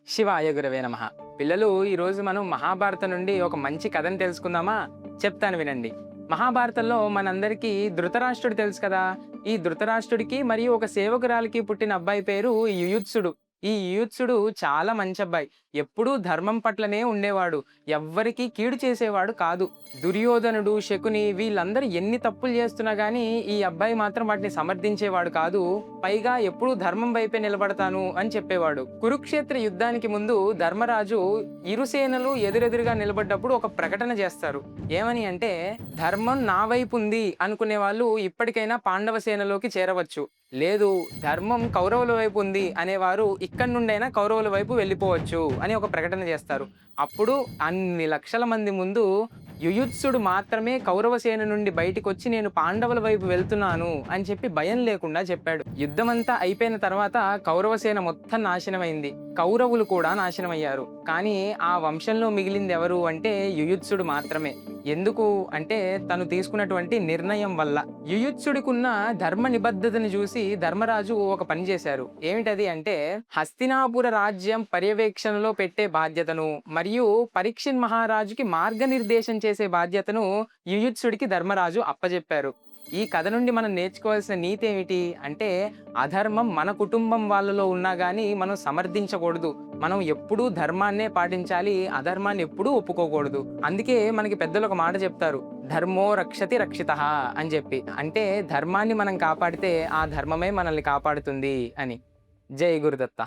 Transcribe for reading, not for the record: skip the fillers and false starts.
శివాయ గురవే నమః. పిల్లలు, ఈరోజు మనం మహాభారతం నుండి ఒక మంచి కథను తెలుసుకుందామా? చెప్తాను వినండి. మహాభారతంలో మనందరికీ ధృతరాష్ట్రుడు తెలుసు కదా! ఈ ధృతరాష్ట్రుడికి మరియు ఒక సేవకురాలికి పుట్టిన అబ్బాయి పేరు యుయుత్సుడు. ఈ యుయుత్సుడు చాలా మంచి అబ్బాయి. ఎప్పుడూ ధర్మం పట్లనే ఉండేవాడు. ఎవ్వరికీ కీడు చేసేవాడు కాదు. దుర్యోధనుడు, శకుని వీళ్ళందరూ ఎన్ని తప్పులు చేస్తున్నా గానీ ఈ అబ్బాయి మాత్రం వాటిని సమర్థించేవాడు కాదు. పైగా ఎప్పుడూ ధర్మం వైపే నిలబడతాను అని చెప్పేవాడు. కురుక్షేత్ర యుద్ధానికి ముందు ధర్మరాజు ఇరు సేనలు ఎదురెదురుగా నిలబడ్డప్పుడు ఒక ప్రకటన చేస్తారు. ఏమని అంటే, ధర్మం నా వైపు ఉంది అనుకునే వాళ్ళు ఇప్పటికైనా పాండవ సేనలోకి చేరవచ్చు. లేదు, ధర్మం కౌరవుల వైపు ఉంది అనేవారు ఇక్కడి నుండైనా కౌరవుల వైపు వెళ్ళిపోవచ్చు అని ఒక ప్రకటన చేస్తారు. అప్పుడు అన్ని లక్షల మంది ముందు యుయుత్సుడు మాత్రమే కౌరవ సేన నుండి బయటికి వచ్చి నేను పాండవుల వైపు వెళ్తున్నాను అని చెప్పి భయం లేకుండా చెప్పాడు. యుద్ధమంతా అయిపోయిన తర్వాత కౌరవ సేన మొత్తం నాశనమైంది. కౌరవులు కూడా నాశనమయ్యారు. కానీ ఆ వంశంలో మిగిలింది ఎవరు అంటే యుయుత్సుడు మాత్రమే. ఎందుకు అంటే తను తీసుకున్నటువంటి నిర్ణయం వల్ల. యుయుత్సుడికున్న ధర్మ నిబద్ధతను చూసి ధర్మరాజు ఒక పని చేశారు. ఏమిటది అంటే, హస్తినాపుర రాజ్యం పర్యవేక్షణలో పెట్టే బాధ్యతను మరియు పరీక్షిత్ మహారాజుకి మార్గనిర్దేశం చేసే బాధ్యతను యుయుత్సుడికి ధర్మరాజు అప్పజెప్పారు. ఈ కథ నుండి మనం నేర్చుకోవాల్సిన నీతి ఏమిటి అంటే, అధర్మం మన కుటుంబం వాళ్ళలో ఉన్నా గానీ మనం సమర్థించకూడదు. మనం ఎప్పుడూ ధర్మాన్నే పాటించాలి, అధర్మాన్ని ఎప్పుడూ ఒప్పుకోకూడదు. అందుకే మనకి పెద్దలు ఒక మాట చెప్తారు, ధర్మో రక్షతి రక్షితః అని చెప్పి. అంటే ధర్మాన్ని మనం కాపాడితే ఆ ధర్మమే మనల్ని కాపాడుతుంది అని. జై గురుదత్త.